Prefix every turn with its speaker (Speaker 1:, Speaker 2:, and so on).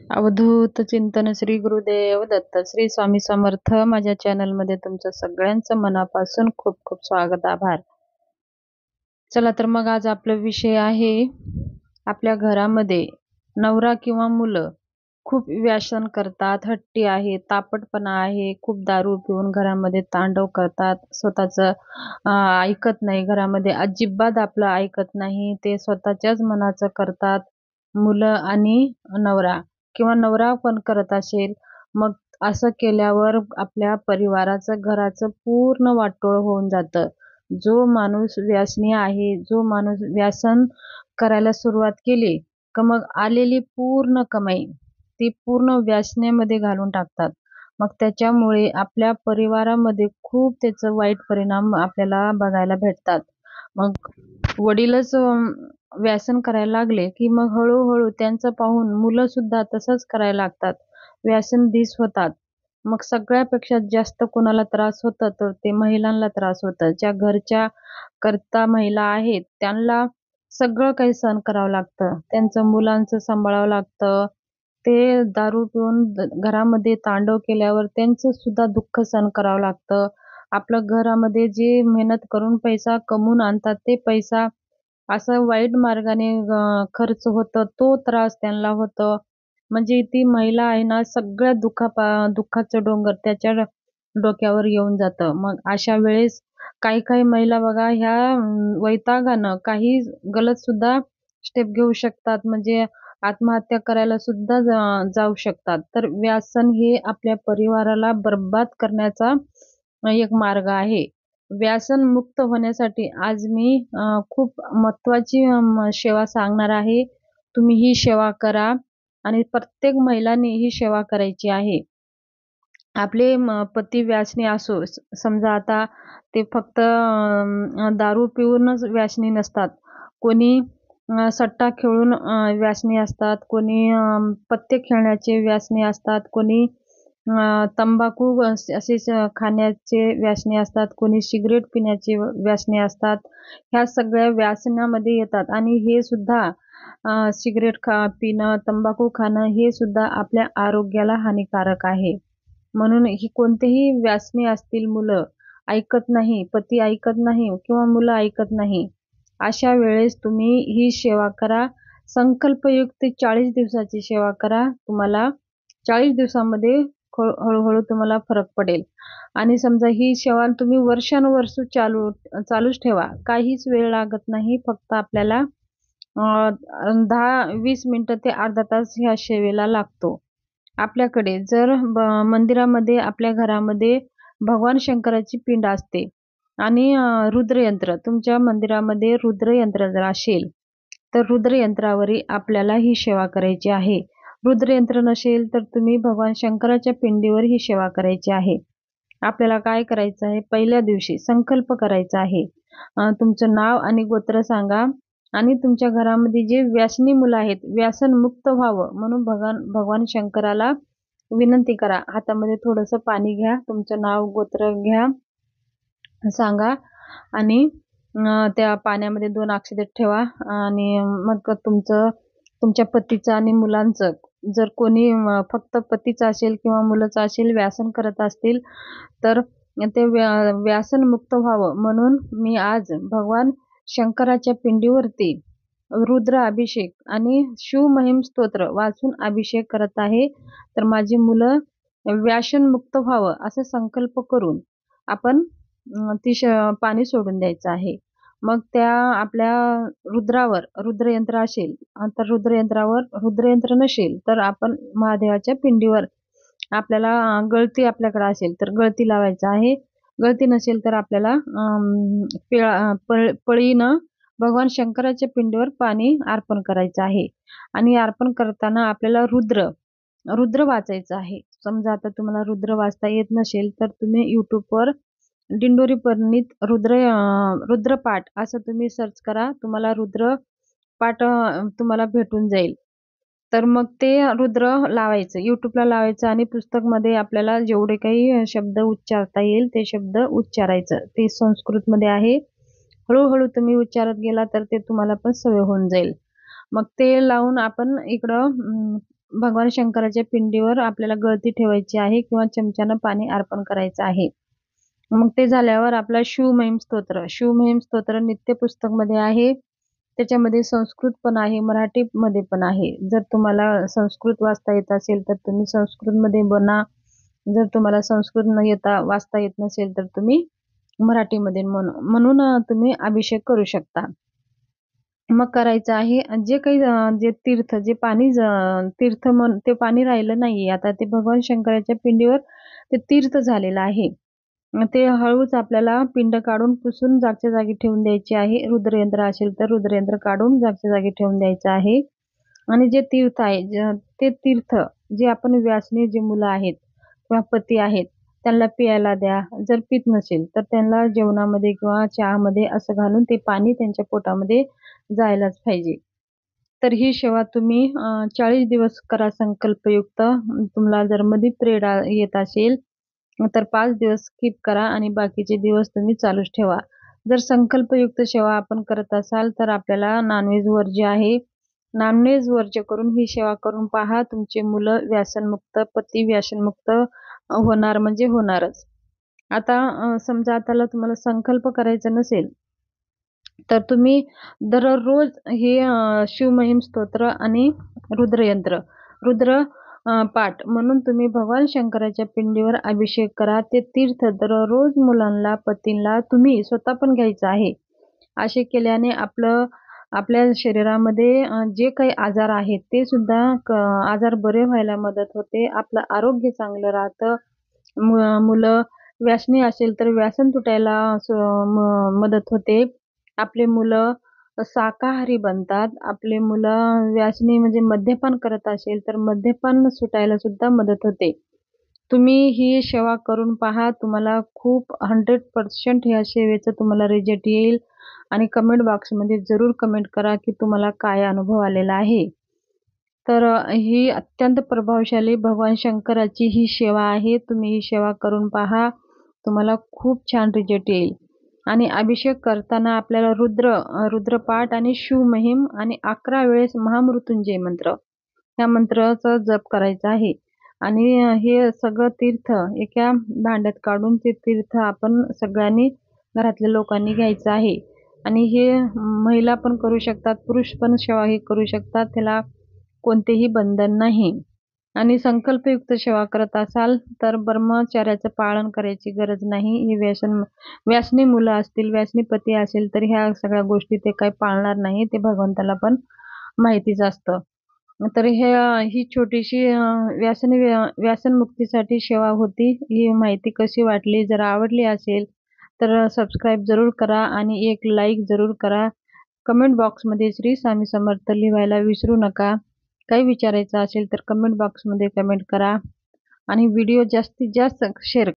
Speaker 1: अवधूत चिंतन श्री गुरुदेव दत्त श्री स्वामी समर्थ. माझ्या चॅनलमध्ये तुमचं सगळ्यांचं मनापासून खूप खूप स्वागत, आभार. चला तर मग आज आपला विषय आहे, आपल्या घरामध्ये नवरा किंवा मुलं खूप व्यसन करतात, हट्टी आहे, तापटपणा आहे, खूप दारू पिऊन घरामध्ये तांडव करतात, स्वतःचं ऐकत नाही, घरामध्ये अजिबात आपलं ऐकत नाही, ते स्वतःच्याच मनाचं करतात. मुलं आणि नवरा किंवा नवरा पण करत असेल, मग असं केल्यावर आपल्या परिवाराचं, घराचं पूर्ण वाटोळं होऊन जातं. जो माणूस व्यसनी आहे, जो माणूस व्यसन करायला सुरुवात केली, का मग आलेली पूर्ण कमाई ती पूर्ण व्यसनेमध्ये घालून टाकतात. मग त्याच्यामुळे आपल्या परिवारामध्ये खूप त्याचं वाईट परिणाम आपल्याला बघायला भेटतात. मग वडीलच व्यसन करायला लागले, की मग हळूहळू त्यांचं पाहून मुलं सुद्धा तसंच करायला लागतात. व्यसनधीश होतात. मग सगळ्यापेक्षा जास्त कोणाला त्रास होतं, तर ते महिलांना त्रास होतं. ज्या घरच्या कर्ता महिला आहेत, त्यांना सगळं काही सहन करावं लागतं. त्यांचं मुलांचं सांभाळावं लागतं. ते दारू पिऊन घरामध्ये तांडव केल्यावर त्यांचं सुद्धा दुःख सहन करावं लागतं. आपलं घरामध्ये जे मेहनत करून पैसा कमवून आणतात, ते पैसा असं वाईट मार्गाने खर्च होतं, तो त्रास त्यांना होतो. म्हणजे ती महिला आहे ना, सगळ्या दुःखाचं डोंगर त्याच्या डोक्यावर येऊन जातं. मग अशा वेळेस काही-काही महिला बघा, ह्या वैतागानं काही गलत सुद्धा स्टेप घेऊ शकतात. म्हणजे आत्महत्या करायला सुद्धा जाऊ शकतात. तर व्यसन हे आपल्या परिवाराला बरबाद करण्याचा एक मार्ग आहे. व्यसन मुक्त होण्यासाठी आज मी खूप महत्त्वाची सेवा सांगणार आहे. तुम्ही ही सेवा करा आणि प्रत्येक महिलांनी ही सेवा करायची आहे. आपले पती व्यसनी असो, समजा आता ते फक्त दारू पिऊनच व्यसनी नसतात. कोणी सट्टा खेळून व्यसनी असतात, कोणी पत्ते खेळण्याचे व्यसनी असतात, कोणी तंबाखू असेच खाण्याचे व्यसनी असतात, कोणी सिगरेट पिण्याचे व्यसनी असतात. ह्या सगळ्या व्यसनामध्ये येतात आणि हे सुद्धा सिगरेट पिणं, तंबाखू खाणं हे सुद्धा आपल्या आरोग्याला हानिकारक आहे. म्हणून ही कोणतेही व्यसनी असतील मुलं, ऐकत नाही, पती ऐकत नाही किंवा मुलं ऐकत नाही. अशा वेळेस तुम्ही ही सेवा करा. संकल्पयुक्त 40 दिवसाची सेवा करा. तुम्हाला 40 दिवसामध्ये हळू-हळू तुम्हाला फरक पडेल. आणि समजा ही सेवा तुम्ही वर्षानुवर्ष चालूच ठेवा. काहीच वेळ लागत नाही. फक्त आपल्याला 10-20 मिनिटं ते अर्धा तास ह्या सेवेला लागतो. आपल्याकडे जर मंदिरामध्ये, आपल्या घरामध्ये भगवान शंकराची पिंड असते आणि रुद्रयंत्र, तुमच्या मंदिरामध्ये रुद्रयंत्र जर असेल, तर रुद्रयंत्रावरी आपल्याला ही सेवा करायची आहे. रुद्रयंत्र नसेल, तर तुम्ही भगवान शंकराच्या पिंडीवर ही सेवा करायची आहे. आपल्याला काय करायचं आहे, पहिल्या दिवशी संकल्प करायचा आहे. तुमचं नाव आणि गोत्र सांगा आणि तुमच्या घरामध्ये जे व्यसनी मुलं आहेत, व्यसनमुक्त व्हावं म्हणून भगवान शंकराला विनंती करा. हातामध्ये थोडंसं पाणी घ्या, तुमचं नाव, गोत्र घ्या, सांगा आणि त्या पाण्यामध्ये 2 अक्षते ठेवा आणि मग तुमच्या पतीचं आणि मुलांचं, जर कोणी फक्त पतीचं असेल किंवा मुलाचं असेल, व्यसन करत असतील, तर ते व्यसनमुक्त व्हावं म्हणून मी आज भगवान शंकराच्या पिंडीवरती रुद्र अभिषेक आणि शिवमहिम स्तोत्र वाचून अभिषेक करत आहे. तर माझी मुलं व्यसनमुक्त व्हावं असं संकल्प करून आपण पाणी सोडून द्यायचं आहे. मग त्या आपल्या रुद्रावर, रुद्रयंत्र असेल तर रुद्रयंत्रावर, रुद्रयंत्र नसेल तर आपण महादेवाच्या पिंडीवर, आपल्याला गळती आपल्याकडे असेल तर गळती लावायचं आहे. गळती नसेल तर आपल्याला पळीनं भगवान शंकराच्या पिंडीवर पाणी अर्पण करायचं आहे. आणि अर्पण करताना आपल्याला रुद्र वाचायचं आहे. समजा आता तुम्हाला रुद्र वाचता येत नसेल, तर तुम्ही YouTubeवर दिंडोरी परिणीत रुद्रपाठ असं तुम्ही सर्च करा. तुम्हाला रुद्रपाठ तुम्हाला भेटून जाईल. तर मग ते रुद्र लावायचं, YouTubeला लावायचं आणि पुस्तकमध्ये आपल्याला जेवढे काही शब्द उच्चारता येईल ते शब्द उच्चारायचं. ते संस्कृतमध्ये आहे. हळू-हळू तुम्ही उच्चारत गेला तर ते तुम्हाला पण सवय होऊन जाईल. मग ते लावून आपण इकडं भगवान शंकराच्या पिंडीवर आपल्याला गळती ठेवायची आहे किंवा चमच्यानं पाणी अर्पण करायचं आहे. मग ते झाल्यावर आपला शिवमहिम स्तोत्र नित्य पुस्तकमध्ये आहे. त्याच्यामध्ये संस्कृत पण आहे, मराठीमध्ये पण आहे. जर तुम्हाला संस्कृत वाचता येत असेल तर तुम्ही संस्कृतमध्ये बना. जर तुम्हाला संस्कृत वाचता येत नसेल तर तुम्ही मराठीमध्ये म्हणून तुम्ही अभिषेक करू शकता. मग करायचं आहे जे काही जे तीर्थ जे पाणी तीर्थ ते पाणी राहिलं नाहीये. आता ते भगवान शंकराच्या पिंडीवर ते तीर्थ झालेलं आहे. ते हळूच आपल्याला पिंड काढून पुसून जागच्या जागी ठेवून द्यायची आहे. रुद्रयंत्र असेल तर रुद्रयंत्र काढून जागच्या जागी ठेवून द्यायचं आहे. आणि जे तीर्थ आहे ते तीर्थ जे आपण व्यासनी जे मुलं आहेत किंवा पती आहेत त्यांना पियाला द्या. जर पित नसेल तर त्यांना जेवणामध्ये किंवा चहामध्ये असं घालून ते पाणी त्यांच्या पोटामध्ये जायलाच पाहिजे. तर ही सेवा तुम्ही 40 दिवस करा संकल्पयुक्त. तुम्हाला जर मध्ये पिरियड येत असेल तर 5 दिवस स्किप करा आणि बाकीचे दिवस तुम्ही चालूच ठेवा. जर संकल्पयुक्त सेवा आपण करत असाल तर आपल्याला नॉनव्हेज वर्ज्य आहे. नॉनव्हेज वर्ज्य करून ही सेवा करून पहा. तुमचे मुलं व्यसनमुक्त, पती व्यसनमुक्त होणार म्हणजे होणारच. आता समजा आता तुम्हाला संकल्प करायचा नसेल तर तुम्ही दररोज हे शिवमहिम स्तोत्र आणि रुद्र पाठ म्हणून तुम्ही भगवान शंकराच्या पिंडीवर अभिषेक करा. ते तीर्थ दररोज मुलांना, पतींना तुम्ही स्वतः पण घ्यायचं आहे. असे केल्याने आपल्या शरीरामध्ये जे काही आजार आहेत ते सुद्धा आजार बरे व्हायला मदत होते. आपलं आरोग्य चांगलं राहतं. मुलं व्यसनी असेल तर व्यसन तुटायला मदत होते. आपले मुलं शाकाहारी बनतात. आपले मुलं व्यसनी म्हणजे मद्यपान करत असेल तर मद्यपान सुटायला सुद्धा मदत होते. तुम्ही ही सेवा करून पहा. तुम्हाला खूप 100% ह्या सेवेचं तुम्हाला रिझल्ट येईल. आणि कमेंट बॉक्समध्ये जरूर कमेंट करा की तुम्हाला काय अनुभव आलेला आहे. तर ही अत्यंत प्रभावशाली भगवान शंकराची ही सेवा आहे. तुम्ही ही सेवा करून पहा. तुम्हाला खूप छान रिझल्ट येईल. आणि अभिषेक करताना आपल्याला रुद्रपाठ आणि शिवमहिम आणि 11 वेळेस महामृत्युंजय मंत्र या मंत्राचा जप करायचा आहे. आणि हे सगळं तीर्थ एका भांड्यात काढून ते तीर्थ आपण सगळ्यांनी घरातल्या लोकांनी घ्यायचं आहे. आणि हे महिला पण करू शकतात, पुरुष पण सेवा हे करू शकतात. त्याला कोणतेही बंधन नाही. आणि संकल्पयुक्त सेवा करत असाल तर ब्रह्मचर्याचं पालन करायची गरज नाही. ही व्यसनी मुलं असतील, व्यसनी पती असेल तर ह्या सगळ्या गोष्टी ते काही पाळणार नाही. ते भगवंताला पण माहितीच असतं. तर ही छोटीशी व्यसनमुक्तीसाठी सेवा होती. ही माहिती कशी वाटली? जर आवडली असेल तर सबस्क्राईब जरूर करा आणि एक लाईक जरूर करा. कमेंट बॉक्समध्ये श्री स्वामी समर्थ लिहायला विसरू नका. काही विचारायचं असेल तर कमेंट बॉक्समध्ये कमेंट करा आणि व्हिडिओ जास्तीत जास्त शेअर